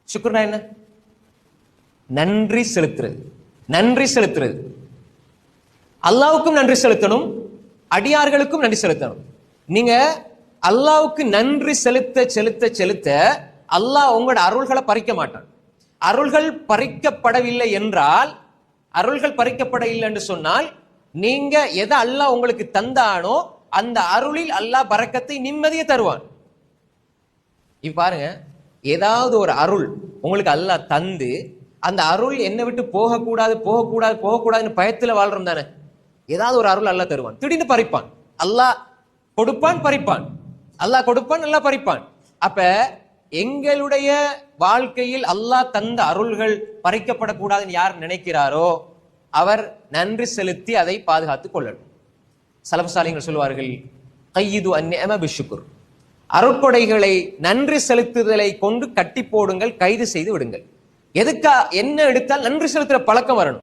சுக்ர்னா என்ன? நன்றி செலுத்துறது. நன்றி செலுத்துறது. அல்லாவுக்கும் நன்றி செலுத்தணும், அடியார்களுக்கும் நன்றி செலுத்தணும். நீங்க அல்லாவுக்கு நன்றி செலுத்த செலுத்த செலுத்த அல்லாஹ் உங்களோட அருள்களை பறிக்க மாட்டான். அருள்கள் பறிக்கப்படவில்லை என்றால், அருள்கள் பறிக்கப்படவில்லை என்று சொன்னால், நீங்க எதை அல்லாஹ் உங்களுக்கு தந்தானோ அந்த அருளில் அல்லாஹ் பரக்கத்தை நிம்மதியை தருவான். இப்ப பாருங்க, ஏதாவது ஒரு அருள் உங்களுக்கு அல்லாஹ் தந்து அந்த அருள் என்னை விட்டு போகக்கூடாது போகக்கூடாது போகக்கூடாதுன்னு பயத்துல வாழ்றோம் தானே. ஏதாவது ஒரு அருள் அல்லாஹ் தருவான், திடீர்னு பறிப்பான். அல்லாஹ் கொடுப்பான், பறிப்பான். அல்லாஹ் கொடுப்பான், நல்லா பறிப்பான். அப்ப எங்களுடைய வாழ்க்கையில் அல்லாஹ் தந்த அருள்கள் பறிக்கப்படக்கூடாதுன்னு யார் நினைக்கிறாரோ அவர் நன்றி செலுத்தி அதை பாதுகாத்துக் கொள்ளணும். சலஃப் சாலிஹ்கள் சொல்வார்கள், கையிது அந்நியம பிஷ்குர், அருட்கொடைகளை நன்றி செலுத்துதலை கொண்டு கட்டி போடுங்கள், கைது செய்து விடுங்கள். எதுக்கா என்ன எடுத்தால் நன்றி செலுத்துற பழக்கம் வரணும்.